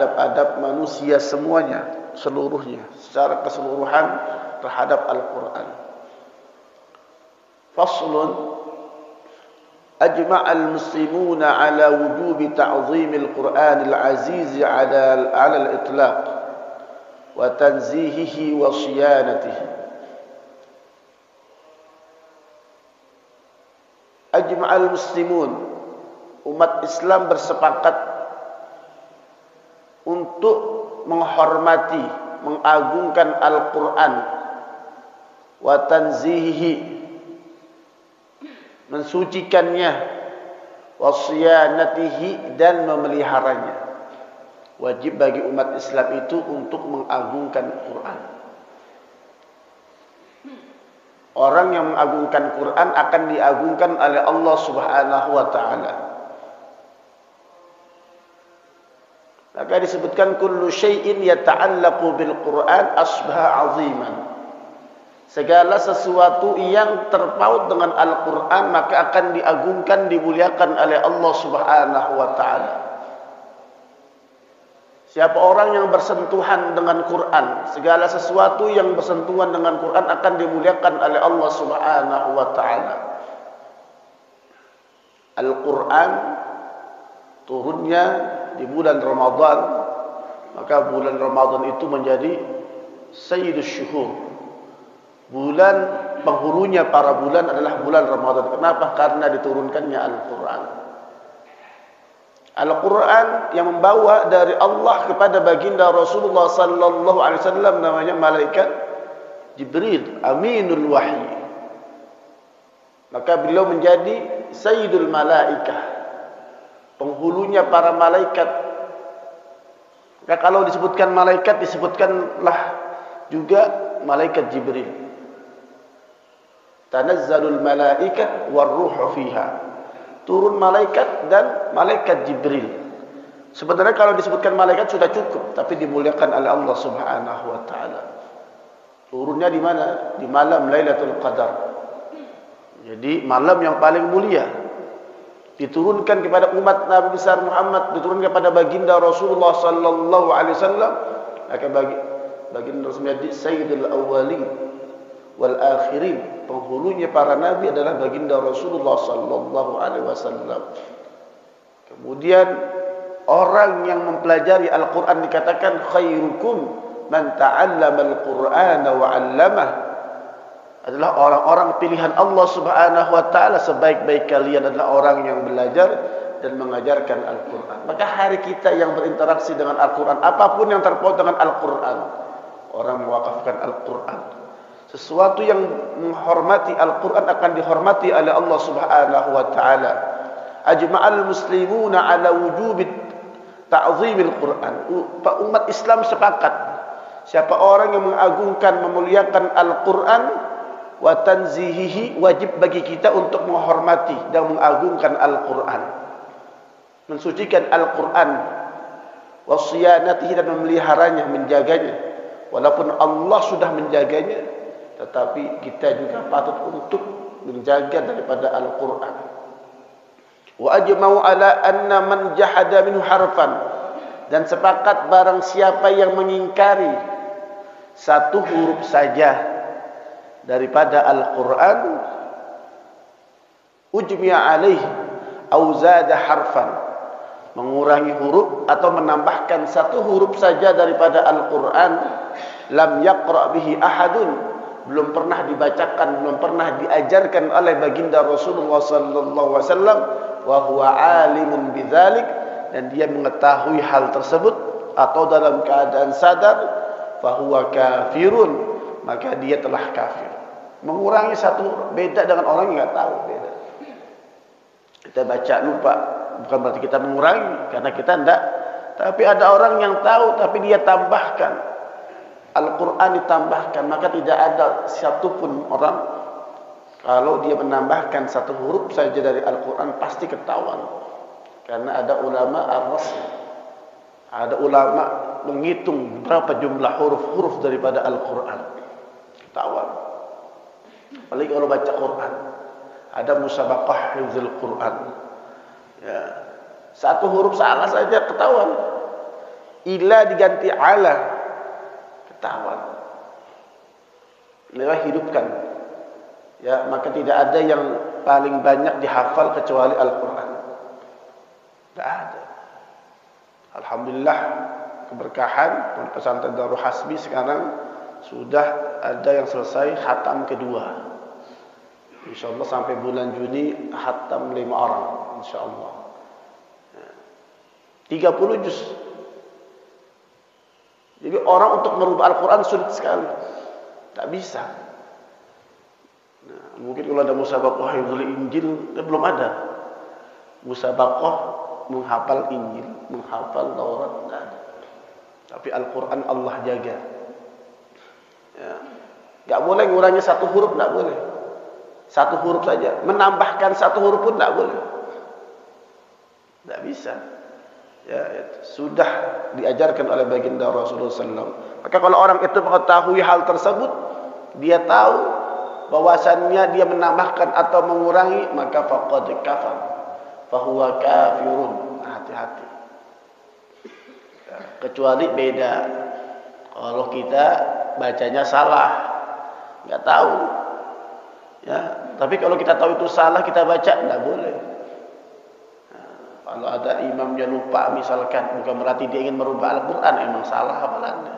adab-adab manusia semuanya, seluruhnya, secara keseluruhan terhadap Al-Quran. Faslun, أجمع المسلمون على وجوب تعظيم القرآن العزيز على الإطلاق وتنزيهه وصيانته. أجمع المسلمون, umat Islam bersepakat untuk menghormati, mengagungkan Al-Quran, wa tanzihihi, mensucikannya, wasiyanatihi, dan memeliharanya. Wajib bagi umat Islam itu untuk mengagungkan Quran. Orang yang mengagungkan Quran akan diagungkan oleh Allah Subhanahu wa taala. Maka disebutkan kullu syai'in yata'allaqu bil Quran asbaha 'aziman. Segala sesuatu yang terpaut dengan Al-Quran maka akan diagungkan, dimuliakan oleh Allah Subhanahu wa ta'ala. Siapa orang yang bersentuhan dengan Quran, segala sesuatu yang bersentuhan dengan Quran akan dimuliakan oleh Allah Subhanahu wa ta'ala. Al-Quran turunnya di bulan Ramadan, maka bulan Ramadan itu menjadi sayyidus syuhur. Bulan penghulunya para bulan adalah bulan Ramadan. Kenapa? Karena diturunkannya Al-Quran. Al-Quran yang membawa dari Allah kepada baginda Rasulullah sallallahu alaihi wasallam namanya malaikat Jibril, Aminul Wahyi. Maka beliau menjadi Sayyidul Malaikah, penghulunya para malaikat. Maka kalau disebutkan malaikat, disebutkanlah juga malaikat Jibril. Tanazzalul malaikah warruhu fiha. Turun malaikat dan malaikat Jibril. Sebenarnya kalau disebutkan malaikat sudah cukup, tapi dimuliakan oleh Allah Subhanahu wa taala. Turunnya di mana? Di malam Lailatul Qadar. Jadi malam yang paling mulia. Diturunkan kepada umat Nabi besar Muhammad, diturunkan kepada baginda Rasulullah sallallahu alaihi wasallam, akan baginda Rasul menjadi sayyidul awwalin wal akhirin. Penghulunya para nabi adalah baginda Rasulullah sallallahu alaihi wasallam. Kemudian orang yang mempelajari Al-Qur'an dikatakan khairukum man ta'allama al-Qur'ana wa 'allamah. Adalah orang-orang pilihan Allah Subhanahu wa taala. Sebaik-baik kalian adalah orang yang belajar dan mengajarkan Al-Qur'an. Maka hari kita yang berinteraksi dengan Al-Qur'an, apapun yang terpaut dengan Al-Qur'an, orang mewakafkan Al-Qur'an. Sesuatu yang menghormati Al-Quran akan dihormati oleh Allah Subhanahu wa ta'ala. Ajma'al muslimuna ala wujubit ta'zimil Quran. Umat Islam sepakat, siapa orang yang mengagungkan, memuliakan Al-Quran, wa tanzihihi, wajib bagi kita untuk menghormati dan mengagungkan Al-Quran, mensucikan Al-Quran, wa siyanatihi, dan memeliharanya, menjaganya. Walaupun Allah sudah menjaganya, tetapi kita juga patut untuk menjaga daripada Al-Quran. Wa ajma'u ala anna man jahada minhu harfan, dan sepakat barang siapa yang mengingkari satu huruf saja daripada Al-Quran, ujmi'a alaih au zada harfan, mengurangi huruf atau menambahkan satu huruf saja daripada Al-Quran, lam yaqra' bihi ahadun, belum pernah dibacakan, belum pernah diajarkan oleh baginda Rasulullah sallallahu alaihi wasallam, wa huwa alimun bidzalik, dan dia mengetahui hal tersebut atau dalam keadaan sadar, fa huwa kafirun, maka dia telah kafir. Mengurangi satu beda dengan orang yang enggak tahu, beda. Kita baca lupa, bukan berarti kita mengurangi, karena kita enggak. Tapi ada orang yang tahu tapi dia tambahkan, Al-Quran ditambahkan, maka tidak ada satupun orang, kalau dia menambahkan satu huruf saja dari Al-Quran pasti ketahuan. Karena ada ulama ar-rasm, ada ulama menghitung berapa jumlah huruf-huruf daripada Al-Quran, ketahuan. Apalagi kalau baca Quran, ada musabaqah hifzul Quran, ya, satu huruf salah saja ketahuan. ila diganti ala, ketahuan. Beliau hidupkan. Ya, maka tidak ada yang paling banyak dihafal kecuali Al-Quran. Tidak ada. Alhamdulillah, keberkahan pesantren Darul Hasbi sekarang sudah ada yang selesai khatam kedua. InsyaAllah sampai bulan Juni khatam 5 orang. InsyaAllah 30 juz. Jadi orang untuk merubah Al-Quran sulit sekali. Tak bisa. Nah, mungkin kalau ada musabaqah hifdzul Injil, belum ada. Musabaqah menghafal Injil, menghafal Taurat, tidak ada. Tapi Al-Quran Allah jaga. Ya. Tak boleh ngurangi satu huruf, tak boleh. Satu huruf saja. Menambahkan satu huruf pun tak boleh. Tak bisa. Ya, sudah diajarkan oleh baginda Rasulullah SAW. Maka kalau orang itu mengetahui hal tersebut, dia tahu bahwasannya dia menambahkan atau mengurangi, maka faqad kafar, fahuwa kafirun. Hati-hati. Ya, kecuali beda kalau kita bacanya salah, nggak tahu. Ya, tapi kalau kita tahu itu salah, kita baca, nggak boleh. Kalau ada imamnya lupa misalkan, bukan berarti dia ingin merubah Al-Quran, emang salah hafalannya.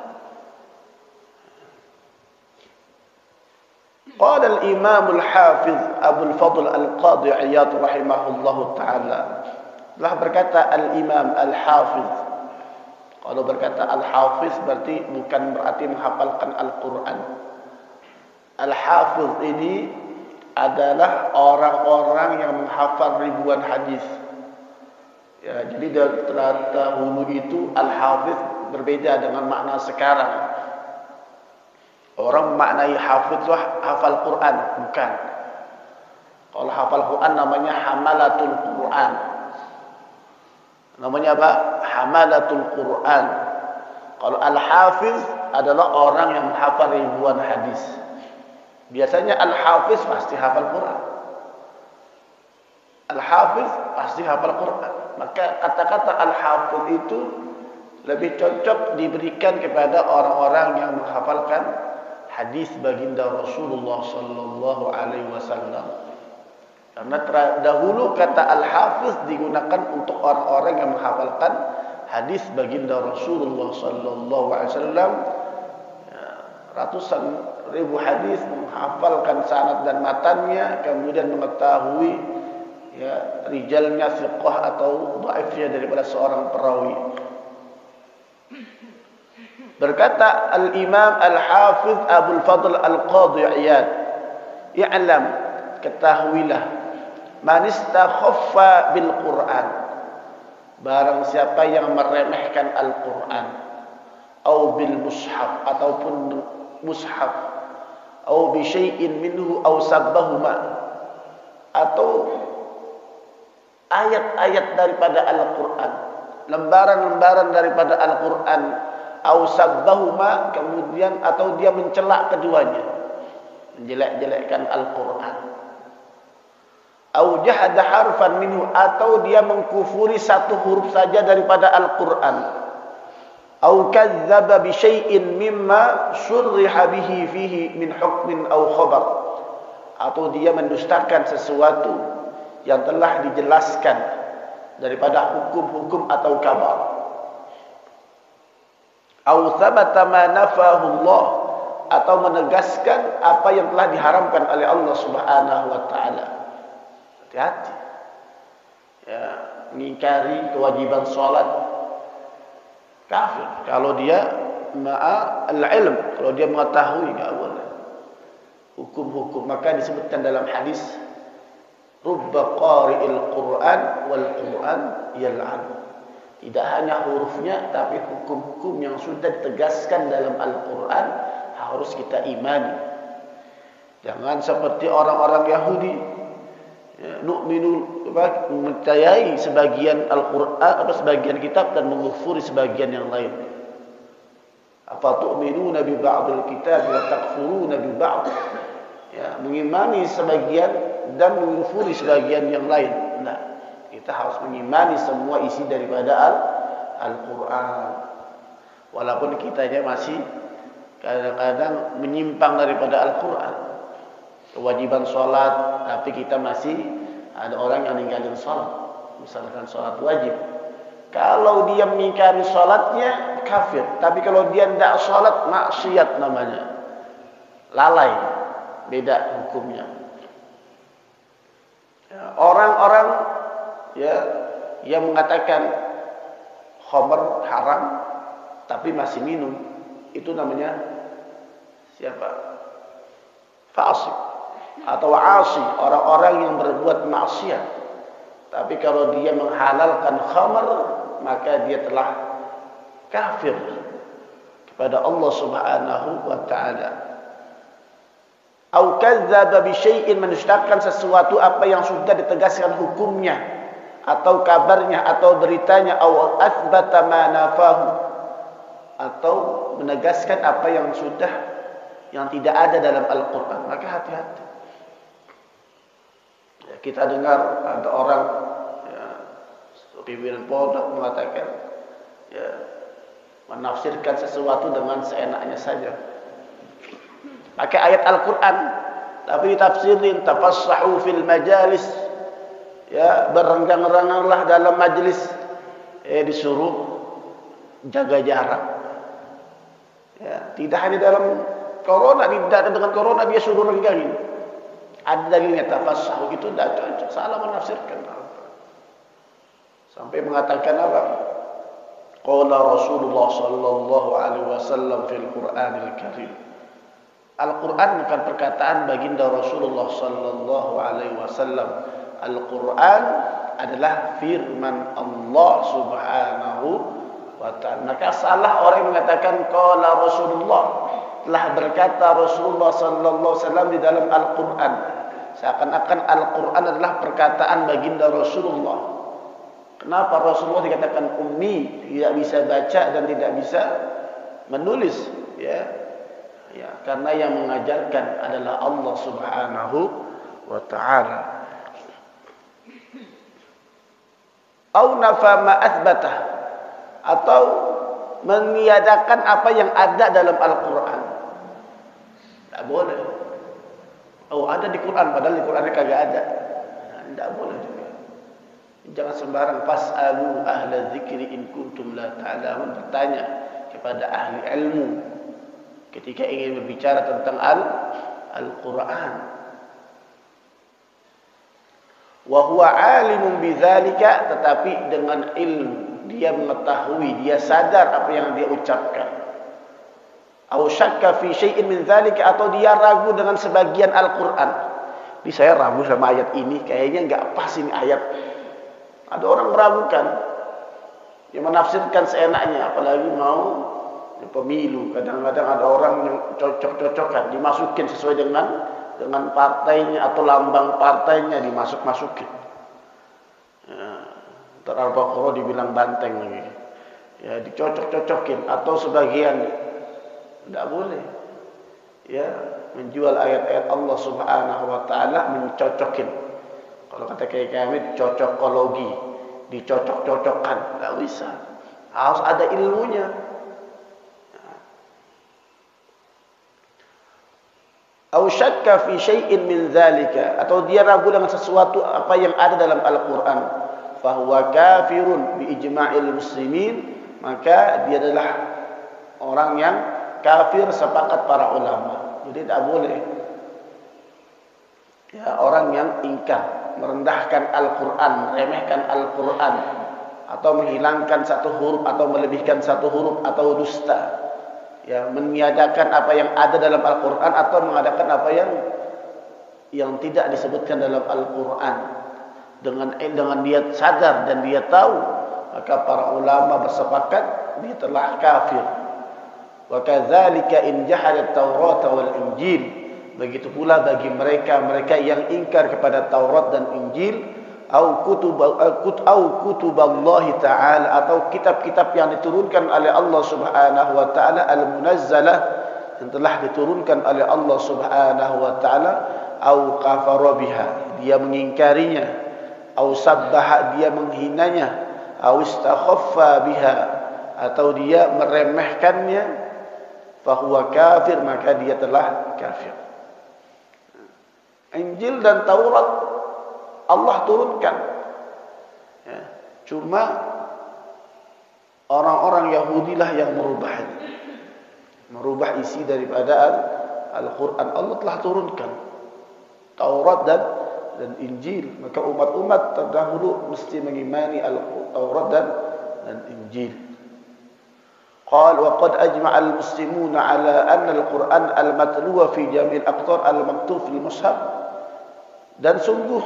Qala al-Imam al-Hafiz Abu al-Fadl al-Qadhi Iyad rahimahullahu ta'ala. Telah berkata al-Imam al-Hafiz. Kalau berkata al-Hafiz berarti bukan berarti menghafalkan Al-Quran. Al-Hafiz ini adalah orang-orang yang menghafal ribuan hadis. Ya, jadi dahulu itu al-hafiz berbeda dengan makna sekarang. Orang memaknai hafiz itu hafal Quran, bukan. Kalau hafal Quran namanya hamalatul Quran. Namanya apa? Hamalatul Quran. Kalau al-hafiz adalah orang yang menghafal ribuan hadis. Biasanya al-hafiz pasti hafal Quran. Al-hafiz pasti hafal Quran. Maka kata-kata al-hafiz itu lebih cocok diberikan kepada orang-orang yang menghafalkan hadis baginda Rasulullah sallallahu alaihi wasallam. Karena dahulu kata al-hafiz digunakan untuk orang-orang yang menghafalkan hadis baginda Rasulullah sallallahu alaihi wasallam. Ratusan ribu hadis, menghafalkan sanad dan matannya, kemudian mengetahui ya rijalnya thiqah atau dhaifnya daripada seorang perawi. Berkata al-Imam al-Hafiz Abu al-Fadl al-Qadhi Iyad, "I'lam, ketahuilah, man istakhaffa bil Qur'an, barang siapa yang meremehkan Al-Qur'an, atau bil mushaf ataupun mushaf, atau bi syai'in minhu aw sabbahuma, atau ayat-ayat daripada Al-Quran, lembaran-lembaran daripada Al-Quran, au sabbahuma, kemudian atau dia mencela keduanya, menjelek-jelekkan Al-Quran, au jahada harfan minhu, atau dia mengkufuri satu huruf saja daripada Al-Quran, au kadzdzaba bi syai'in mimma syurriha bihi fihi min hukmin au khabar, atau dia mendustakan sesuatu yang telah dijelaskan daripada hukum-hukum atau kabar, au thabata ma nafahu Allah, atau menegaskan apa yang telah diharamkan oleh Allah Subhanahu wa taala. Hati-hati. Ya, mengingkari kewajiban salat kafir. Kalau dia ma'a al-ilm, kalau dia mengetahui, enggak boleh. Hukum-hukum, maka disebutkan dalam hadis, rubba qari'il Qur'an wal Qur'an yal'an. Tidak hanya hurufnya, tapi hukum-hukum yang sudah ditegaskan dalam Al-Quran harus kita imani. Jangan seperti orang-orang Yahudi, ya, nu'minu, mempercayai sebagian Al-Quran atau sebagian kitab dan mengkufuri sebagian yang lain. Apa tu'minuna bi ba'dil kitab wa takfuruna bi ba'd? Ya, mengimani sebagian dan mengkufuri sebagian yang lain. Nah, kita harus mengimani semua isi daripada Al-Quran. Walaupun kitanya masih kadang-kadang menyimpang daripada Al-Quran. Kewajiban sholat, tapi kita masih ada orang yang ninggalin sholat. Misalkan sholat wajib. Kalau dia mengingkari sholatnya, kafir. Tapi kalau dia tidak sholat, maksiat namanya. Lalai. Beda hukumnya. Orang-orang yang mengatakan khamr haram, tapi masih minum, itu namanya siapa? Fasik atau asi, orang-orang yang berbuat maksiat. Tapi kalau dia menghalalkan khamr, maka dia telah kafir kepada Allah Subhanahu wa taala. Au kadzdzaba bi syai'in, mendustakan sesuatu apa yang sudah ditegaskan hukumnya atau kabarnya atau beritanya, au atsbata ma nafahu, atau menegaskan apa yang tidak ada dalam Al-Qur'an. Maka hati-hati. Ya, kita dengar ada orang pimpinan pondok mengatakan menafsirkan sesuatu dengan seenaknya saja. Pakai ayat Al-Quran, tapi ditafsirin, tafassahu fil majalis, berenggang-rengganglah dalam majlis, disuruh jaga jarak. Tidak hanya dalam corona, tidak dengan corona dia suruh renggangin. Ada dalilnya, tafassahu itu tidak cocok, salah menafsirkan. Sampai mengatakan apa? Qala Rasulullah sallallahu alaihi wasallam fil Qur'anil Karim. Al-Quran bukan perkataan baginda Rasulullah sallallahu alaihi wasallam. Al-Quran adalah firman Allah Subhanahu wa ta'ala. Maka salah orang yang mengatakan qala Rasulullah, telah berkata Rasulullah sallallahu alaihi wasallam di dalam Al-Quran. Seakan-akan Al-Quran adalah perkataan baginda Rasulullah. Kenapa Rasulullah dikatakan ummi, tidak bisa baca dan tidak bisa menulis? Karena yang mengajarkan adalah Allah Subhanahu wa ta'ala. Au nafa ma athbatah, atau meniadakan apa yang ada dalam Al-Quran. Tak boleh. Ada di Quran, padahal di Quran kagak ada. Tak boleh juga. Jangan sembarang. Fas'alu ahla dzikri in kuntum la ta'lamun. Bertanya kepada ahli ilmu ketika ingin berbicara tentang Al-Quran. Wa huwa alimun bidzalika, tetapi dengan ilmu, dia mengetahui, dia sadar apa yang dia ucapkan. Au syakka fi syai'in min dzalika, atau dia ragu dengan sebagian Al-Quran. Ini saya ragu sama ayat ini, kayaknya enggak pas ini ayat. Ada orang meragukan, yang menafsirkan seenaknya, apalagi mau pemilu. Kadang-kadang ada orang yang cocok-cocokan, dimasukin sesuai dengan partainya atau lambang partainya, dimasuk-masukin. Ntar Al-Baqarah dibilang banteng lagi. Dicocok-cocokin atau sebagian. Tidak boleh. Menjual ayat-ayat Allah Subhanahu wa ta'ala, mencocokin. Kalau kata kayak kami, cocokologi, dicocok-cocokkan, tidak bisa. Harus ada ilmunya. Au syakka fi syai'in min dzalika, atau dia ragu dengan sesuatu apa yang ada dalam Al-Qur'an, fa huwa kafirun bi ijma'il muslimin, maka dia adalah orang yang kafir sepakat para ulama. Jadi tidak boleh orang yang ingkar, merendahkan Al-Quran, remehkan Al-Quran, atau menghilangkan satu huruf atau melebihkan satu huruf, atau dusta, meniadakan apa yang ada dalam Al-Quran, atau mengadakan apa yang tidak disebutkan dalam Al-Quran. Dengan dia sadar dan dia tahu, maka para ulama bersepakat dia telah kafir. Wa kadzalika in jahada at-Taurat wal Injil, begitu pula bagi mereka yang ingkar kepada Taurat dan Injil, au kutuballahi ta'ala, atau kitab-kitab yang diturunkan oleh Allah Subhanahu wa ta'ala, al-munazzalah, yang telah diturunkan oleh Allah Subhanahu wa ta'ala, au kafara biha, dia mengingkarinya, au sabbaha, dia menghinanya, au istakhaffa biha, atau dia meremehkannya, fahuwa kafir, maka dia telah kafir. Injil dan Taurat Allah turunkan, ya, cuma orang-orang Yahudi lah yang merubahnya, merubah isi daripada Al-Quran. Allah telah turunkan Taurat dan Injil, maka umat-umat terdahulu mesti mengimani Taurat dan Injil. Qal wa qad ajma'a al-muslimuna ala anna al-Quran al-matluwa fi jami' al-aqtar al-maktub fi al-mushaf. Dan sungguh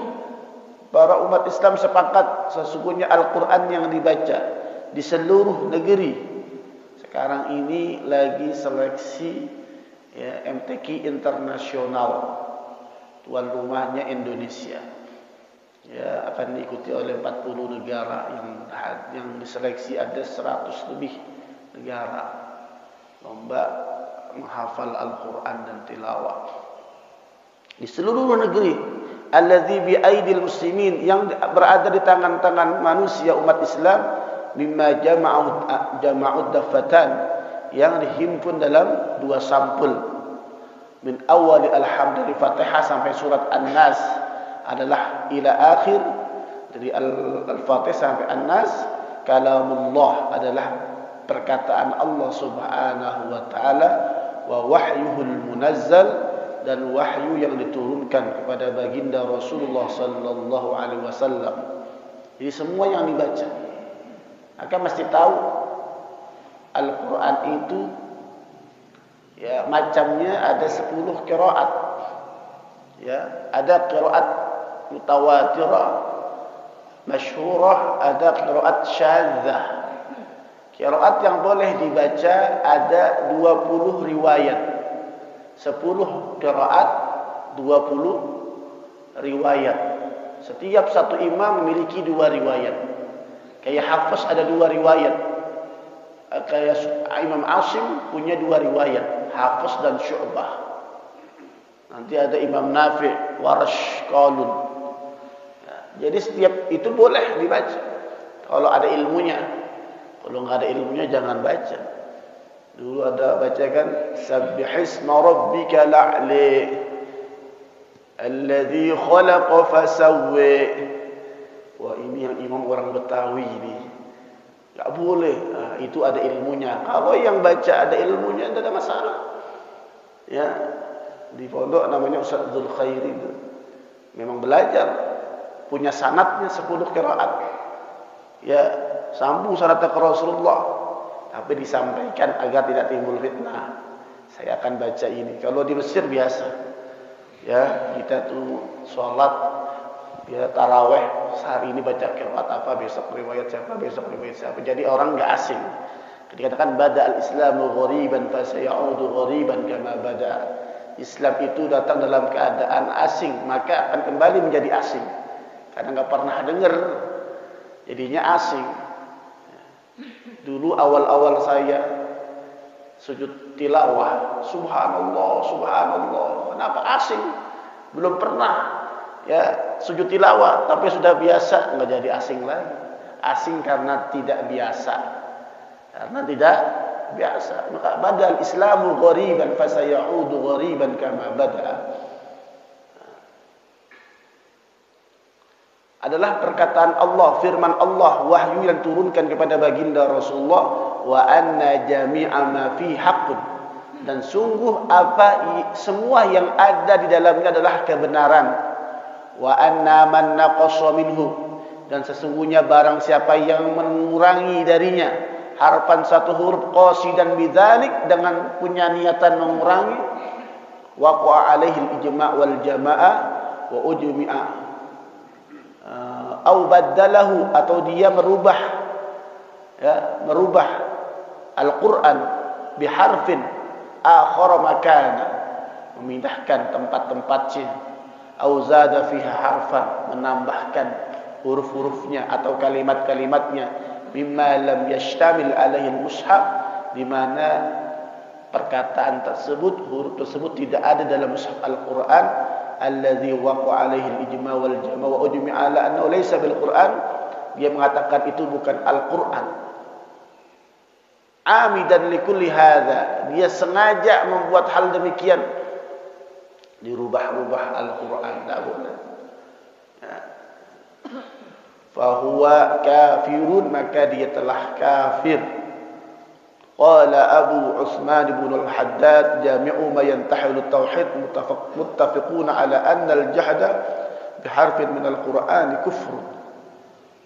para umat Islam sepakat sesungguhnya Al-Quran yang dibaca di seluruh negeri. Sekarang ini lagi seleksi, ya, MTQ internasional, tuan rumahnya Indonesia, ya, akan diikuti oleh 40 negara yang diseleksi. Ada 100 lebih negara lomba menghafal Al-Quran dan tilawah di seluruh negeri. Alladzi bi aidil muslimin, yang berada di tangan-tangan manusia umat Islam, mimma jama'ud dafatan, yang dihimpun dalam 2 sampul. Min awal alhamd dari Fatihah sampai surat An-Nas adalah ila akhir, dari Al-Fatihah sampai An-Nas kalamullah, adalah perkataan Allah Subhanahu wa taala, wa wahyuhul munazzal, dan wahyu yang diturunkan kepada baginda Rasulullah sallallahu alaihi wasallam. Jadi semua yang dibaca, maka mesti tahu Al-Quran itu, ya, macamnya ada 10 qiraat. Ya, ada qiraat mutawatirah, masyhurah, ada qiraat syadzah. Qiraat yang boleh dibaca ada 20 riwayat. 10 qiraat, 20 riwayat. Setiap satu imam memiliki 2 riwayat. Kayak Hafiz ada 2 riwayat. Kayak Imam Asim punya 2 riwayat, Hafiz dan Syu'bah. Nanti ada Imam Nafi', Warash, Qalun. Ya, jadi setiap itu boleh dibaca kalau ada ilmunya. Kalau nggak ada ilmunya jangan baca. Dulu ada bacakan Sabbihisma rabbika la'li alladzi khalaqa fasawwa. Wah, ini yang imam orang Betawi ini. Enggak boleh. Nah, itu ada ilmunya. Kalau yang baca ada ilmunya tidak ada masalah. Ya, di pondok namanya Ustaz Dzul Khair itu. Memang belajar, punya sanadnya 10 qiraat. Ya, sambung sanadnya ke Rasulullah. Tapi disampaikan agar tidak timbul fitnah. Saya akan baca ini. Kalau di Mesir biasa, ya, kita tuh sholat, ya, taraweh, sehari ini baca qiraat apa, besok riwayat siapa, besok riwayat siapa. Jadi orang enggak asing. Dikatakan bada al-islamu ghariban fa sayaudu ghariban kama bada. Islam itu datang dalam keadaan asing, maka akan kembali menjadi asing. Karena enggak pernah dengar, jadinya asing. Dulu awal-awal saya sujud tilawah, subhanallah, subhanallah. Kenapa asing? Belum pernah, ya, sujud tilawah, tapi sudah biasa, enggak jadi asing lagi. Asing karena tidak biasa. Karena tidak biasa. Maka badal Islamu ghariban fa sayaudu ghariban kama bada. Adalah perkataan Allah, firman Allah, wahyu yang turunkan kepada baginda Rasulullah, wa anna jami'a ma fi haqqun, dan sungguh semua yang ada di dalamnya adalah kebenaran. Wa anna man naqassa minhu, dan sesungguhnya barang siapa yang mengurangi darinya harfan satu huruf qasidan bidzalik, dengan punya niatan mengurangi, waqa'a alaihi al-ijma' wal jama'ah wa ujmi'a, au baddalahu, atau dia merubah, ya, merubah Al-Quran biharfin akhar makana, memindahkan tempat-tempatnya, au zada fiha harfan, menambahkan huruf-hurufnya atau kalimat-kalimatnya, mimma lam yashtamil alaihi al-mushaf, di mana perkataan tersebut, huruf tersebut tidak ada dalam mushaf Al-Quran, alladzi waqa'a alaihi al-ijma' wal jama' wa ujmi'a ala annahu laysa bil Qur'an. Dia mengatakan itu bukan Al-Quran. amidan likulli hadza, dia sengaja membuat hal demikian, dirubah-rubah Al-Qur'an, tidak boleh. Ya. Fahuwa kafirun, maka dia telah kafir. Qala Abu Utsman bin al-Haddad jami'u ma yantahilu at-tauhid muttafiquna ala anna al-jahda biharfin min al-Qur'an kufrun.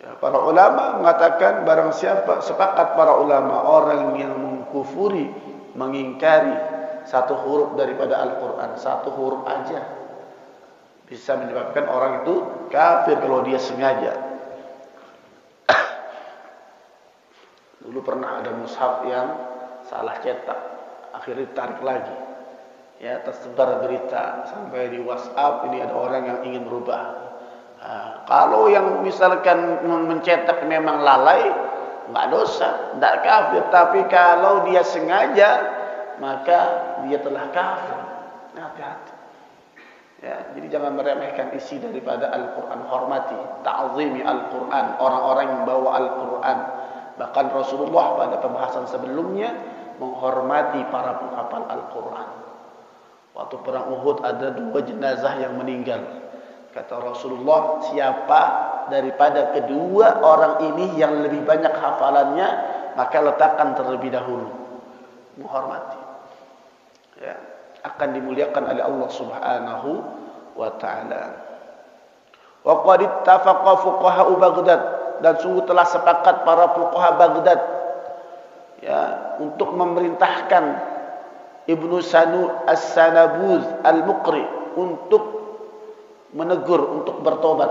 Ya, para ulama mengatakan barang siapa, sepakat para ulama, orang yang mengkufuri, mengingkari satu huruf daripada Al-Quran, satu huruf aja, bisa menyebabkan orang itu kafir kalau dia sengaja. Dulu pernah ada mushaf yang salah cetak, akhirnya ditarik lagi. Ya, tersebar berita sampai di WhatsApp, ini ada orang yang ingin berubah. Kalau yang misalkan mencetak memang lalai, enggak dosa, enggak kafir. Tapi kalau dia sengaja, maka dia telah kafir. Hati-hati. Ya, jadi jangan meremehkan isi daripada Al-Quran. Hormati, ta'zimi Al-Quran, orang-orang yang membawa Al-Quran. Bahkan Rasulullah pada pembahasan sebelumnya menghormati para penghafal Al-Quran. Waktu perang Uhud ada 2 jenazah yang meninggal. Kata Rasulullah, siapa daripada kedua orang ini yang lebih banyak hafalannya, maka letakkan terlebih dahulu. Menghormati. Ya, akan dimuliakan oleh Allah Subhanahu wa taala. Wa qad ittafaqa fuqaha Baghdad, dan sungguh telah sepakat para fuqaha Baghdad, ya, untuk memerintahkan Ibnu Sanu As-Sanabuz Al-Muqri untuk menegur, untuk bertobat.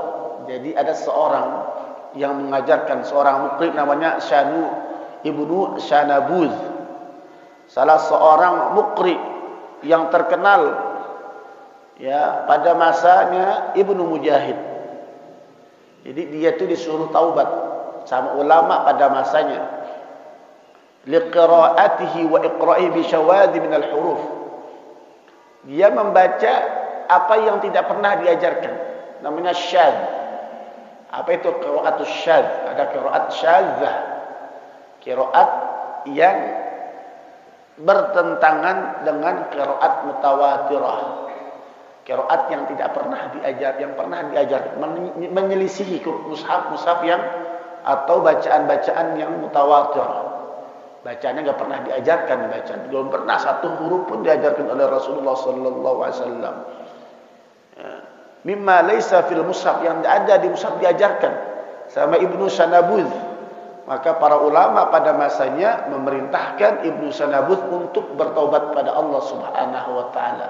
Jadi ada seorang yang mengajarkan, seorang muqri namanya Syanu Ibnu Sanabuz, salah seorang muqri yang terkenal, ya, pada masanya Ibnu Mujahid. Jadi dia itu disuruh taubat sama ulama pada masanya, liqira'atihi wa iqra'i bi syawadi min al-huruf. Dia membaca apa yang tidak pernah diajarkan, namanya syadz. Apa itu qiraatus syadz? Ada qiraat syadzah, qiraat yang bertentangan dengan qiraat mutawatirah, qiraat yang tidak pernah diajar, yang pernah diajarkan, menyelisihi mushaf yang atau bacaan-bacaan yang mutawatirah. Bacaannya enggak pernah diajarkan, bacaan belum pernah satu huruf pun diajarkan oleh Rasulullah sallallahu alaihi wasallam. Mimma laisa fil mushaf, yang ada di mushaf diajarkan sama Ibnu Sanabuz. Maka para ulama pada masanya memerintahkan Ibnu Sanabuz untuk bertaubat pada Allah Subhanahu wa taala.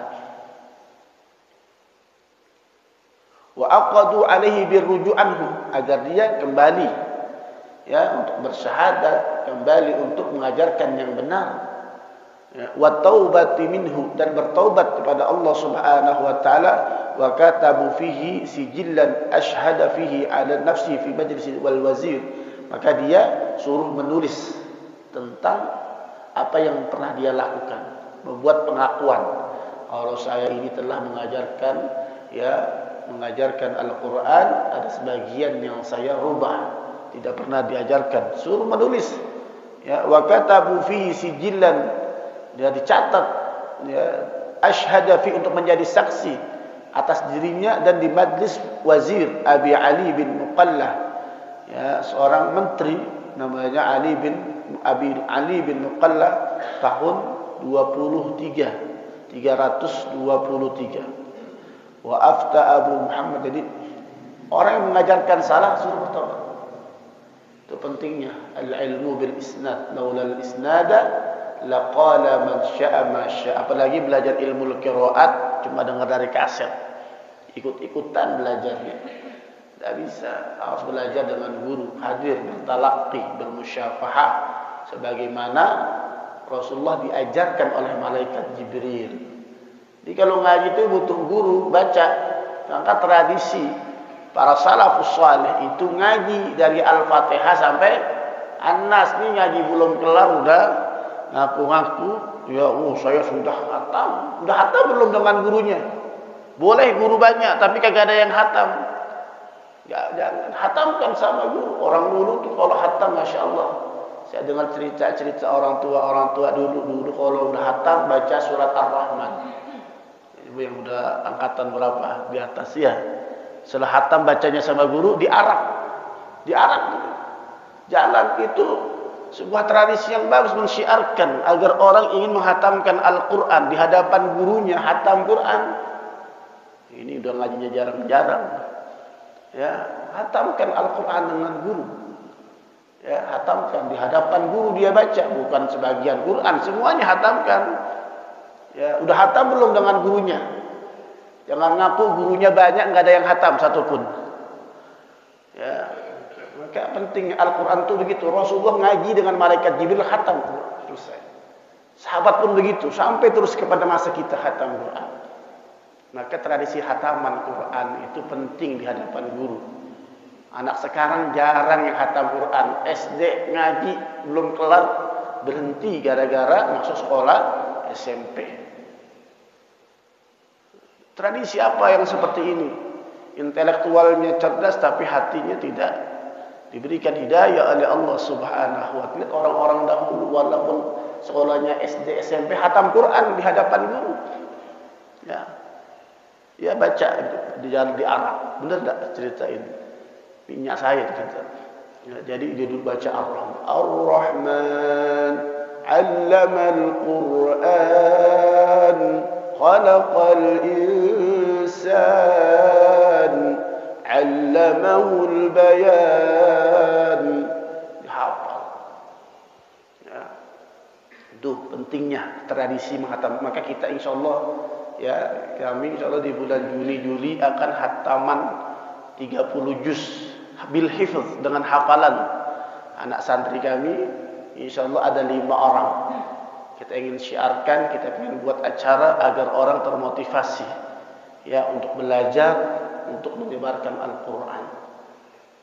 Wa aqadu alaihi birruju' anhu, agar dia kembali, ya, untuk bersyahadat, kembali untuk mengajarkan yang benar. Ya, wa taubati minhu, dan bertaubat kepada Allah Subhanahu wa taala. Wa katabu fihi sijillan ashhada fihi ala nafsi fi majlis wal wazir, maka dia suruh menulis tentang apa yang pernah dia lakukan, membuat pengakuan, kalau saya ini telah mengajarkan, ya, mengajarkan Al-Quran, ada sebagian yang saya rubah, tidak pernah diajarkan, suruh menulis. Ya, wa katabu fihi sijillan, dia dicatat, ya, ashhada fi, untuk menjadi saksi atas dirinya dan di majlis wazir Abi Ali bin Muqallah, ya, seorang menteri namanya Abi Ali bin Muqallah, tahun 323. Wa afta Abu Muhammad, jadi orang yang mengajarkan salah suruh bertobat. Itu pentingnya al-ilmu bil isnad, laula al-isnada laqala man syaa ma syaa. Apalagi belajar ilmu qiraat cuma dengar dari kaset, ikut-ikutan belajarnya, tidak bisa. Harus belajar dengan guru, hadir, bertalaqi, bermusyafahah, sebagaimana Rasulullah diajarkan oleh malaikat Jibril. Jadi kalau ngaji itu butuh guru, baca. Maka tradisi para salafus salih itu ngaji dari Al-Fatihah sampai An-Nas. Ini ngaji belum kelar udah ngaku-ngaku, ya saya sudah hatam. Sudah hatam belum dengan gurunya? Boleh guru banyak, tapi kagak ada yang hatam. Ya, jangan hatamkan sama guru. Orang dulu tuh kalau hatam, masya Allah, Saya dengar cerita-cerita orang tua dulu kalau udah hatam baca surat Ar-Rahman. Ibu yang udah angkatan berapa di atas ya. Setelah hatam bacanya sama guru diarak. Jalan itu sebuah tradisi yang bagus mensyiarkan agar orang ingin menghatamkan Al-Quran di hadapan gurunya, hatam Quran. Ini udah ngajinya jarang-jarang. Ya, hatamkan Al-Quran dengan guru. Ya, hatamkan di hadapan guru dia baca, bukan sebagian Quran, semuanya hatamkan. Ya, udah hatam belum dengan gurunya? Jangan ngaku gurunya banyak nggak ada yang hatam satupun. Ya, maka penting Al-Quran itu begitu. Rasulullah ngaji dengan malaikat Jibril hatam selesai. Sahabat pun begitu sampai terus kepada masa kita hatam Quran. Maka tradisi hataman Quran itu penting di hadapan guru. Anak sekarang jarang yang hatam Quran. SD ngaji belum kelar berhenti gara-gara masuk sekolah SMP. Tradisi apa yang seperti ini? Intelektualnya cerdas tapi hatinya tidak diberikan hidayah oleh Allah Subhanahu wa taala. Orang-orang dahulu walaupun sekolahnya SD SMP hatam Quran di hadapan guru. Ya. Ya baca di jalan di Arab. Benar enggak cerita ini? Minyak saya cerita. Ya, jadi dia dulu baca Ar-Rahman. Ar-Rahman 'allamal Qur'an, khalaqal insan, 'allamahul bayan. Dihafal. Ya. Itu pentingnya tradisi menghatam. Maka kita insyaallah ya, kami insyaallah di bulan Juni Juli akan hataman 30 juz bil hifz dengan hafalan. Anak santri kami insyaallah ada 5 orang. Kita ingin syiarkan, kita ingin buat acara agar orang termotivasi ya untuk belajar, untuk menyebarkan Al-Qur'an.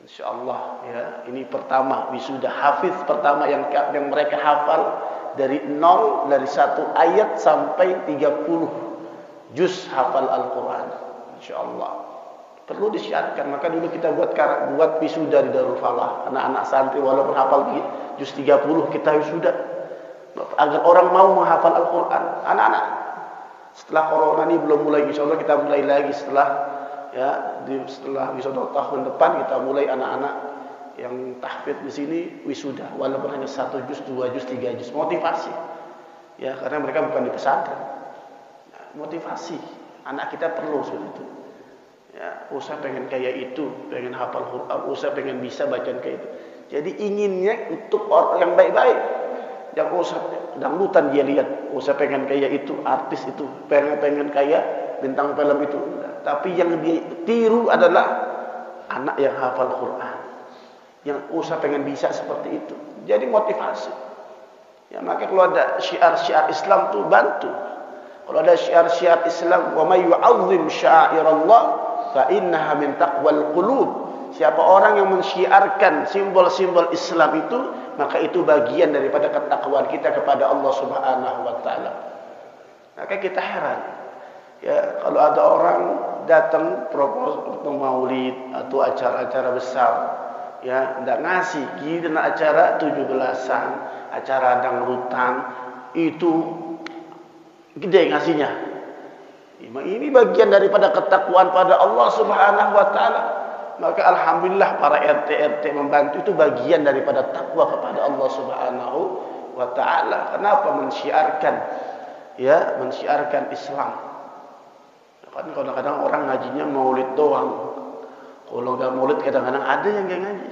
Insyaallah ya, ini pertama wisuda hafiz pertama yang mereka hafal dari nol, dari 1 ayat sampai 30 juz hafal Al-Quran. InsyaAllah perlu disiarkan. Maka dulu kita buat wisuda di Darul Falah. Anak-anak santri walaupun hafal juz 30 kita wisuda agar orang mau menghafal Al-Quran. Anak-anak setelah corona ini belum mulai, insyaAllah kita mulai lagi setelah wisuda tahun depan kita mulai anak-anak yang tahfidz di sini wisuda walaupun hanya 1 juz, 2 juz, 3 juz, motivasi ya, karena mereka bukan di pesantren. Motivasi anak kita perlu seperti itu ya. Usah pengen kayak itu, pengen hafal Quran, usah pengen bisa bacaan kayak itu. Jadi inginnya untuk orang yang baik-baik, yang usah dangdutan dia lihat, usah pengen kayak itu artis itu, pengen kayak bintang film itu. Tapi yang dia tiru adalah anak yang hafal Quran, yang usah pengen bisa seperti itu. Jadi motivasi ya. Maka kalau ada syiar-syiar Islam tuh bantu. Kalau ada syiar-syiar Islam, wa may yu'azzim sya'irallah fa innaha min taqwal qulub. Siapa orang yang mensyiarkan simbol-simbol Islam itu, maka itu bagian daripada ketakwaan kita kepada Allah Subhanahu wa taala. Maka kita heran ya kalau ada orang datang propos maulid atau acara-acara besar ya, ndak ngasih gini acara 17-an, acara dangdutan itu gede ngasihnya. Ini bagian daripada ketakwaan pada Allah Subhanahu wa taala. Maka alhamdulillah para RT membantu, itu bagian daripada takwa kepada Allah Subhanahu wa taala. Kenapa mensyiarkan ya, mensyiarkan Islam. Kan kadang-kadang orang ngajinya maulid doang. Kalau enggak maulid kadang-kadang ada yang enggak ngaji.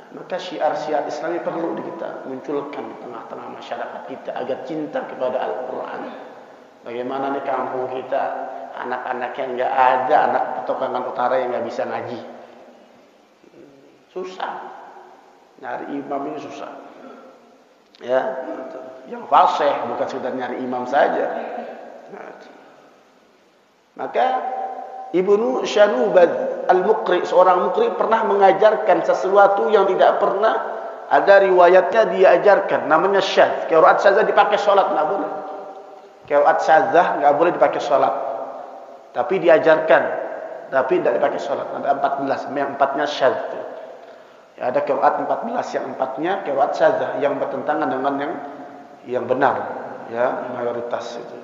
Maka syiar-syiar Islam ini perlu kita munculkan di tengah-tengah masyarakat kita agar cinta kepada Al-Quran. Bagaimana nih kampung kita, anak-anaknya enggak ada anak Petukangan Utara yang enggak bisa ngaji. Susah. Nyari imam ini susah. Ya, yang fasih bukan sekedar nyari imam saja. Maka Ibnu Syanubad Al-Muqri, seorang mukri, pernah mengajarkan sesuatu yang tidak pernah ada riwayatnya diajarkan. Namanya syadz. Qiraat syadzah dipakai salat enggak boleh. Qiraat syadzah enggak boleh dipakai salat. Tapi diajarkan, tapi tidak dipakai salat. Ada 14, yang 4-nya syadz. Ya, ada qiraat 14 yang empatnya qiraat syadzah yang bertentangan dengan yang benar, ya, mayoritas itu.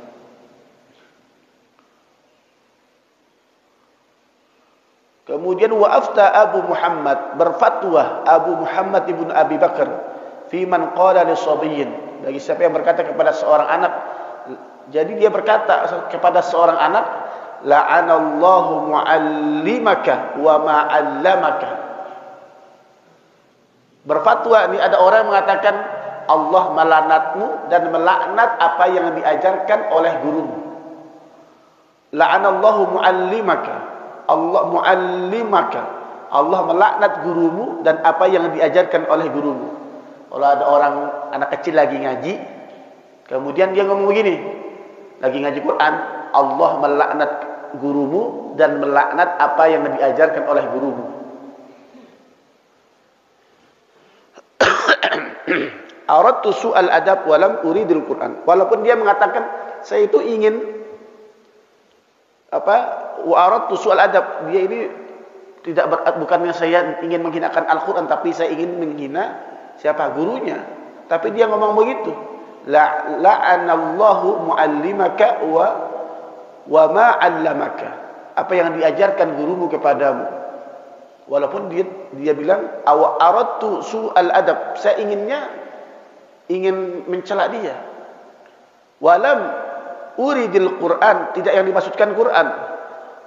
Kemudian wa afta Abu Muhammad, berfatwa Abu Muhammad ibn Abi Bakar fi man qala li sabiyyin, bagi siapa yang berkata kepada seorang anak. Jadi dia berkata kepada seorang anak, la'anallahu muallimaka wa ma 'allamaka. Berfatwa, ini ada orang yang mengatakan Allah melaknatmu dan melaknat apa yang diajarkan oleh gurumu. La'anallahu muallimaka, Allah muallimaka, Allah melaknat gurumu dan apa yang diajarkan oleh gurumu. Kalau ada orang anak kecil lagi ngaji, kemudian dia ngomong begini, lagi ngaji Quran, Allah melaknat gurumu dan melaknat apa yang diajarkan oleh gurumu. Aradtu su'al adab wa lam uridil Quran. Walaupun dia mengatakan saya itu ingin wa aradtu su'al adab, dia ini tidak bukannya saya ingin menghinakan Al-Qur'an, tapi saya ingin menghina siapa? Gurunya. Tapi dia ngomong begitu. La'anallahu muallimaka wa ma 'allamaka. Apa yang diajarkan gurumu kepadamu. Walaupun dia bilang aradtu su'al adab, saya ingin mencela dia. Walam uridil Quran, tidak yang dimaksudkan Quran.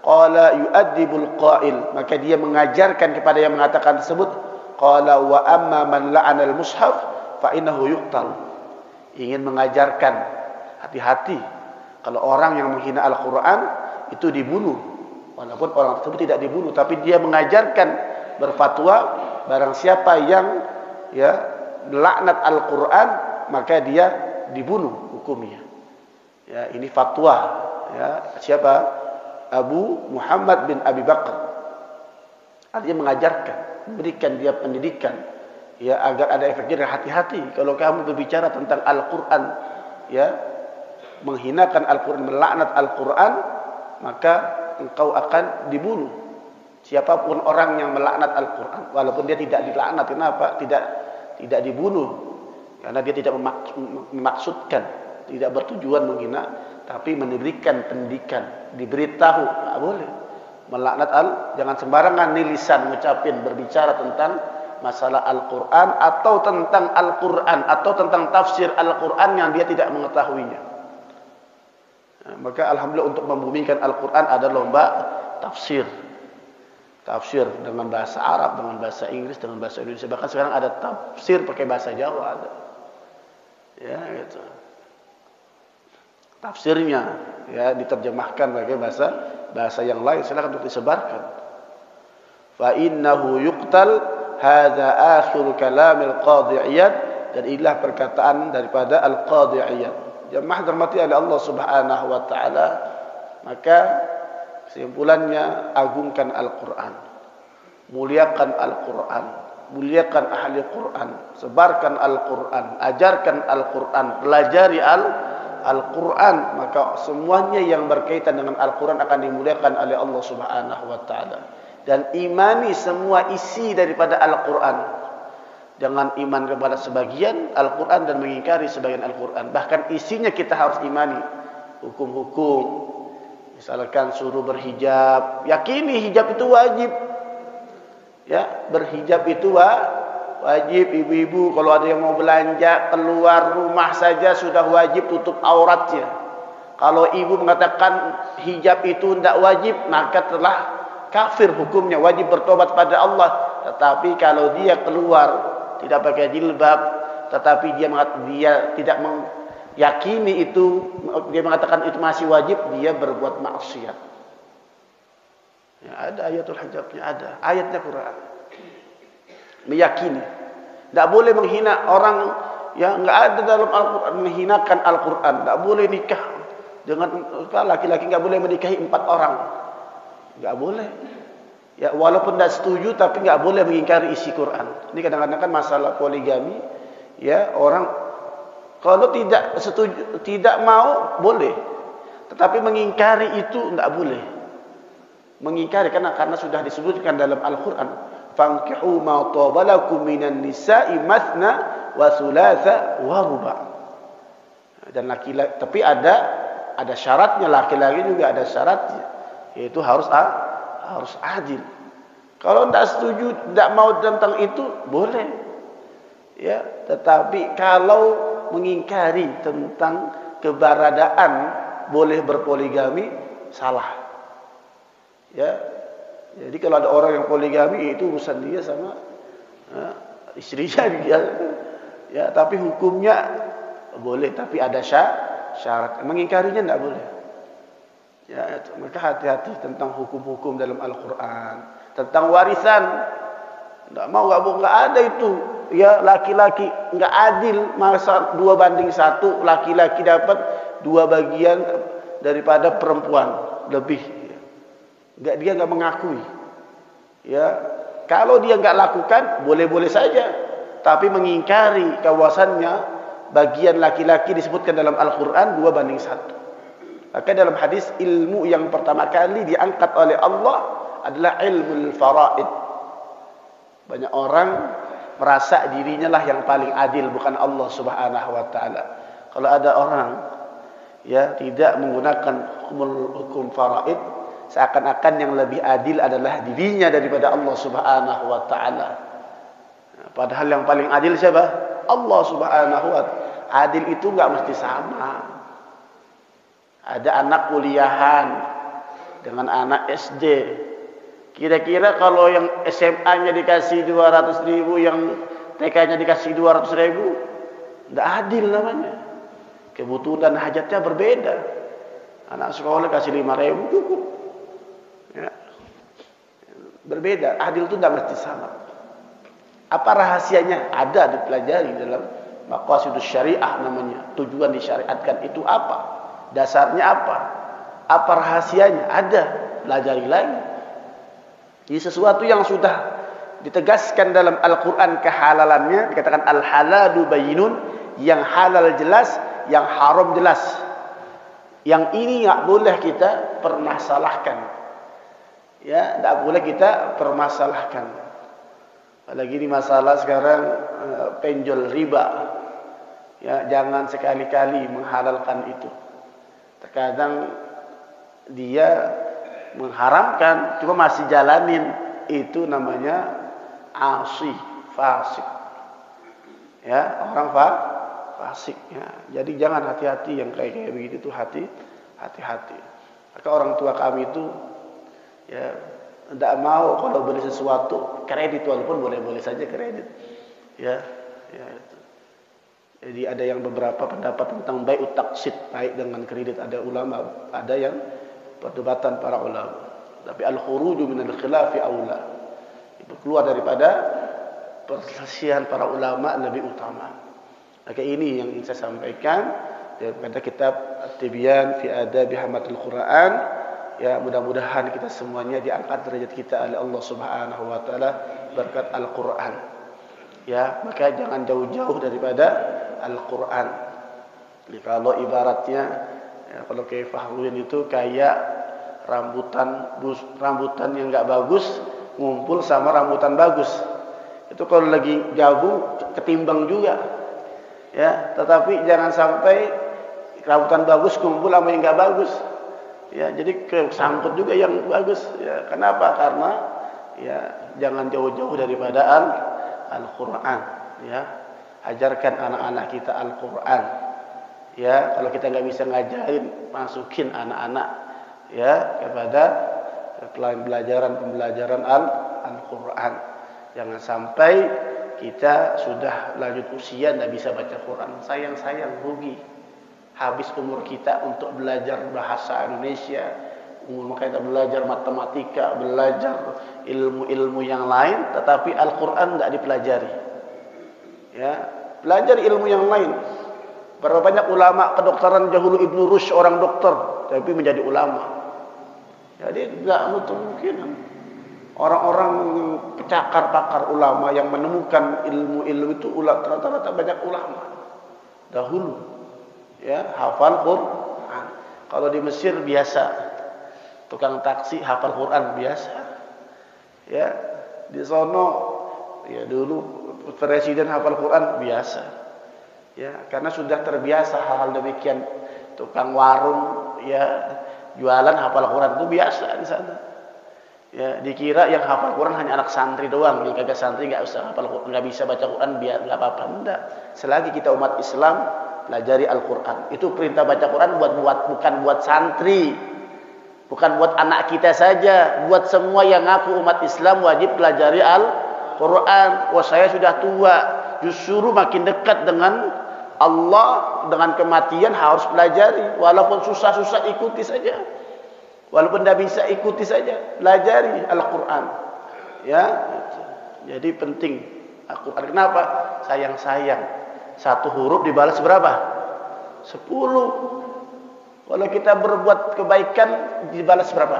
Qala yu'addibul qail, maka dia mengajarkan kepada yang mengatakan tersebut. Qala wa amma man la'ana al-mushaf fa innahu yuqtal. Ingin mengajarkan hati-hati kalau orang yang menghina Al-Quran itu dibunuh. Walaupun orang tersebut tidak dibunuh, tapi dia mengajarkan, berfatwa, barang siapa yang melaknat Al-Quran maka dia dibunuh hukumnya. Ya, ini fatwa, ya, siapa? Abu Muhammad bin Abi Bakar. Artinya mengajarkan, memberikan dia pendidikan, ya, agar ada efek jerah. Hati-hati kalau kamu berbicara tentang Al-Quran, ya, menghinakan Al-Quran, melaknat Al-Quran, maka engkau akan dibunuh. Siapapun orang yang melaknat Al-Quran, walaupun dia tidak dilaknat, kenapa? Tidak dibunuh, karena dia tidak memaksudkan, tidak bertujuan menghina, tapi memberikan pendidikan, diberitahu, tak boleh melaknat jangan sembarangan nih lisan ngucapin berbicara tentang masalah Al-Quran atau tentang Al-Quran atau tentang tafsir Al-Quran yang dia tidak mengetahuinya. Nah, maka alhamdulillah untuk membumikan Al-Quran ada lomba tafsir dengan bahasa Arab, dengan bahasa Inggris, dengan bahasa Indonesia. Bahkan sekarang ada tafsir pakai bahasa Jawa ada. Ya, gitu. Tafsirnya ya diterjemahkan pakai bahasa yang lain, silakan untuk disebarkan. Fa innahu yuqtal, hadza akhir kalamil Qadhi Iyad, dan inilah perkataan daripada Al-Qadhi Iyad. Jemaah dirahmati oleh Allah Subhanahu wa taala, maka kesimpulannya, agungkan Al-Quran, muliakan Al-Quran, muliakan ahli Quran, sebarkan Al-Quran, ajarkan Al-Quran, pelajari Al-Quran, maka semuanya yang berkaitan dengan Al-Quran akan dimuliakan oleh Allah Subhanahu wa taala. Dan imani semua isi daripada Al-Quran. Jangan iman kepada sebagian Al-Quran dan mengingkari sebagian Al-Quran. Bahkan isinya kita harus imani. Hukum-hukum, misalkan suruh berhijab, yakini hijab itu wajib. Ya, berhijab itu wajib. Ibu-ibu kalau ada yang mau belanja keluar rumah saja sudah wajib tutup auratnya. Kalau ibu mengatakan hijab itu tidak wajib, maka telah kafir hukumnya, wajib bertobat pada Allah. Tetapi kalau dia keluar tidak pakai jilbab, tetapi dia tidak meyakini itu, dia mengatakan itu masih wajib, dia berbuat maksiat. Ya, ada ayatul hijabnya, ada ayatnya Quran. Meyakini, tidak boleh menghina orang, ya, nggak ada dalam Al-Quran menghinakan Al-Quran. Tidak boleh nikah dengan laki-laki, nggak boleh menikahi 4 orang, nggak boleh. Ya, walaupun tidak setuju, tapi nggak boleh mengingkari isi Quran. Ini kadang-kadang kan masalah poligami, ya, orang kalau tidak setuju, tidak mau boleh, tetapi mengingkari itu tidak boleh. Mengingkari karena sudah disebutkan dalam Al-Quran, fankihu ma tabalakum minan nisa'i mathna wa thulatha wa ruba'. Dan laki-laki, tapi ada syaratnya, laki-laki juga ada syaratnya, yaitu harus adil. Kalau tidak setuju, tidak mau tentang itu, boleh. Ya, tetapi kalau mengingkari tentang keberadaan boleh berpoligami, salah. Ya, jadi kalau ada orang yang poligami, itu urusan dia sama istrinya dia. Ya, tapi hukumnya boleh, tapi ada syarat. Mengingkarinya tidak boleh. Ya, maka hati-hati tentang hukum-hukum dalam Al-Quran. Tentang warisan, nggak ada itu. Ya, laki-laki nggak adil, masa 2:1, laki-laki dapat 2 bagian daripada perempuan lebih. Dia nggak mengakui. Ya, kalau dia nggak lakukan, boleh-boleh saja. Tapi mengingkari kawasannya, bagian laki-laki disebutkan dalam Al-Quran 2:1. Maka dalam hadis, ilmu yang pertama kali diangkat oleh Allah adalah ilmu faraid. Banyak orang merasa dirinya lah yang paling adil, bukan Allah Subhanahu wa taala. Kalau ada orang ya tidak menggunakan hukum faraid, seakan-akan yang lebih adil adalah dirinya daripada Allah Subhanahu wa taala. Padahal yang paling adil siapa? Allah Subhanahu wa taala. Adil itu enggak mesti sama. Ada anak kuliahan dengan anak SD. Kira-kira kalau yang SMA-nya dikasih 200.000, yang TK-nya dikasih 200.000, tidak adil namanya. Kebutuhan dan hajatnya berbeda. Anak sekolah kasih 5.000 cukup. Ya. Berbeda. Adil itu tidak mesti sama. Apa rahasianya? Ada dipelajari dalam maqasidus syariah namanya. Tujuan disyariatkan itu apa? Dasarnya apa? Apa rahasianya? Ada. Pelajari lagi. Ini sesuatu yang sudah ditegaskan dalam Al-Quran kehalalannya. Dikatakan al-halalu bayyinun, yang halal jelas, yang haram jelas. Yang ini tak boleh kita permasalahkan. Ya, tak boleh kita permasalahkan. Apalagi ini masalah sekarang penjol riba. Ya, jangan sekali-kali menghalalkan itu. Terkadang dia mengharamkan, cuma masih jalanin, itu namanya asi, fasik. Ya, orang fasik. Ya. Jadi jangan, hati-hati yang kayak begitu tuh, hati-hati. Maka orang tua kami itu ya tidak mau kalau beli sesuatu kredit, walaupun boleh-boleh saja kredit. Ya itu. Jadi ada yang beberapa pendapat tentang bai'ut taqsid, baik dengan kredit. Ada ulama, ada yang perdebatan para ulama. Tapi al-khuruju minal khilafi aula. Itu keluar daripada perselisihan para ulama lebih utama. Maka ini yang ingin saya sampaikan daripada kitab At-Tibyan fi Adabi Hamatul Quran. Ya, mudah-mudahan kita semuanya diangkat derajat kita oleh Allah Subhanahu wa taala berkat Al-Quran. Ya, maka jangan jauh-jauh daripada Al-Quran. Jadi kalau ibaratnya ya, kalau kayak Fahruin itu kayak rambutan yang enggak bagus ngumpul sama rambutan bagus. Itu kalau lagi gabung ketimbang juga. Ya, tetapi jangan sampai rambutan bagus kumpul sama yang enggak bagus. Ya, jadi kesangkut juga yang bagus. Ya, kenapa? Karena ya jangan jauh-jauh daripada Al-Quran. Ya, ajarkan anak-anak kita Al-Quran. Ya, kalau kita nggak bisa ngajarin, masukin anak-anak ya kepada pembelajaran Al-Quran. Jangan sampai kita sudah lanjut usia nggak bisa baca Quran. Sayang rugi. Habis umur kita untuk belajar bahasa Indonesia, umur kita belajar matematika, belajar ilmu-ilmu yang lain, tetapi Al-Quran nggak dipelajari. Ya, pelajari ilmu yang lain. Berapa banyak ulama kedokteran dahulu, Ibnu Rushd orang dokter, tapi menjadi ulama. Jadi nggak mungkin. Orang-orang pakar ulama yang menemukan ilmu-ilmu itu rata-rata banyak ulama dahulu. Ya, hafal Quran. Kalau di Mesir biasa, tukang taksi hafal Quran biasa. Ya, Di sono ya dulu presiden hafal Quran biasa. Ya, karena sudah terbiasa hal-hal demikian. Tukang warung ya jualan hafal Quran itu biasa di sana. Ya, dikira yang hafal Quran hanya anak santri doang, yang kagak santri nggak usah hafal Quran, nggak bisa baca Quran, biar nggak apa-apa. Enggak. Selagi kita umat Islam pelajari Al-Quran. Itu perintah baca Quran bukan buat santri, bukan buat anak kita saja, buat semua yang ngaku umat Islam wajib pelajari Al-Quran. Wah, saya sudah tua, justru makin dekat dengan Allah, dengan kematian harus pelajari. Walaupun susah-susah ikuti saja. Walaupun tidak bisa ikuti saja, pelajari Al-Quran. Ya, jadi penting Al-Quran. Kenapa? Sayang-sayang. Satu huruf dibalas berapa? 10. Kalau kita berbuat kebaikan dibalas berapa?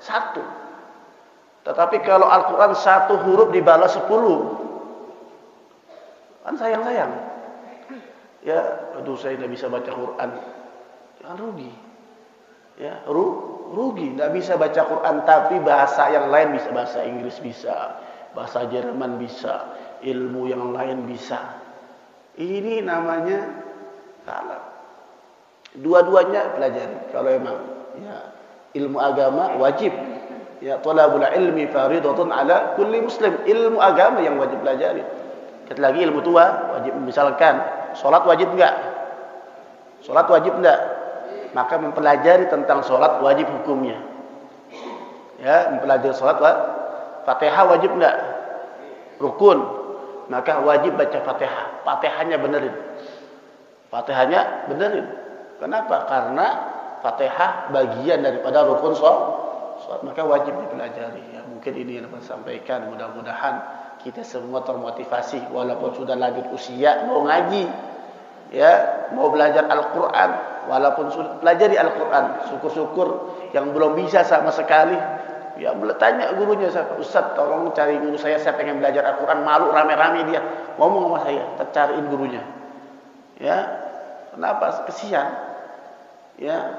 1. Tetapi kalau Al-Quran satu huruf dibalas 10, kan sayang-sayang. Ya, aduh saya tidak bisa baca Quran. Jangan rugi. Ya, rugi, tidak bisa baca Quran, tapi bahasa yang lain bisa, bahasa Inggris bisa, bahasa Jerman bisa, ilmu yang lain bisa. Ini namanya salah. Dua-duanya pelajari. Kalau emang ya, ilmu agama wajib. Ya, thalabul ilmi faridatun ala kulli muslim. Ilmu agama yang wajib pelajari. Kata lagi ilmu tua wajib. Misalkan salat wajib enggak? Salat wajib enggak? Maka mempelajari tentang sholat wajib hukumnya. Ya, mempelajari sholat Fatihah wajib enggak? Rukun. Maka wajib baca Fatihah. Fatihahnya benerin. Fatihahnya benerin. Kenapa? Karena Fatihah bagian daripada rukun sholat. Maka wajib dipelajari. Ya, mungkin ini yang saya sampaikan. Mudah-mudahan kita semua termotivasi walaupun sudah lanjut usia mau ngaji. Ya, mau belajar Al-Quran, walaupun sudah pelajari Al-Quran, syukur-syukur yang belum bisa sama sekali, ya tanya gurunya, Ustaz tolong cari guru saya pengen belajar Al-Quran, malu rame-rame dia, ngomong sama saya, cariin gurunya. Ya, kenapa? Kesian. Ya,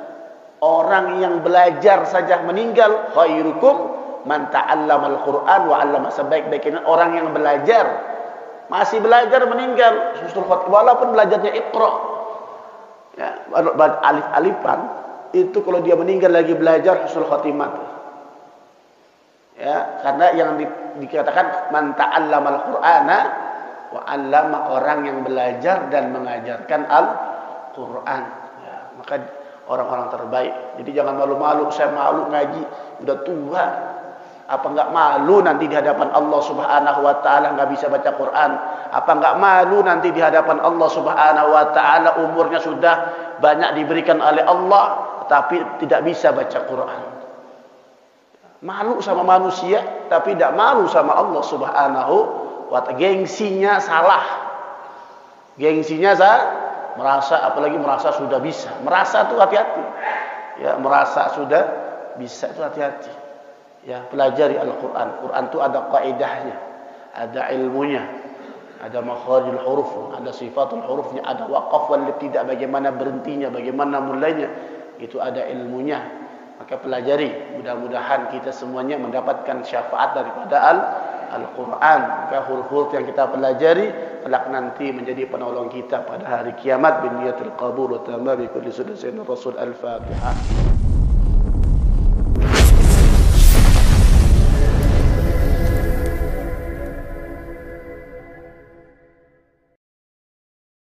orang yang belajar saja meninggal, khairukum man ta'allamal Quran wa 'allama, sebaik-baiknya orang yang belajar. Masih belajar meninggal, walaupun belajarnya Iqra, ya, alif-alifan, itu kalau dia meninggal lagi belajar husnul khotimah. Ya, karena yang dikatakan man ta'allamal Qur'ana wa 'allama, orang yang belajar dan mengajarkan Al-Qur'an. Ya, maka orang-orang terbaik. Jadi jangan malu-malu, saya malu ngaji, udah tua. Apa enggak malu nanti di hadapan Allah Subhanahu wa taala enggak bisa baca Quran? Apa enggak malu nanti di hadapan Allah Subhanahu wa taala umurnya sudah banyak diberikan oleh Allah tapi tidak bisa baca Quran? Malu sama manusia tapi tidak malu sama Allah Subhanahu wa taala. Gengsinya salah. Gengsinya merasa, apalagi merasa sudah bisa. Merasa itu hati-hati. Ya, merasa sudah bisa itu hati-hati. Ya, pelajari Al-Quran. Quran itu ada kaidahnya, ada ilmunya, ada makharijul huruf, ada sifatul hurufnya, ada waqaf wal ibtida, bagaimana berhentinya, bagaimana mulainya, itu ada ilmunya. Maka pelajari, mudah-mudahan kita semuanya mendapatkan syafaat daripada Al-Quran. Maka huruf-huruf yang kita pelajari kelak nanti menjadi penolong kita pada hari kiamat. Biniyatil qabul wa tamam bi kulli sunnah Rasul. Al-Fatihah.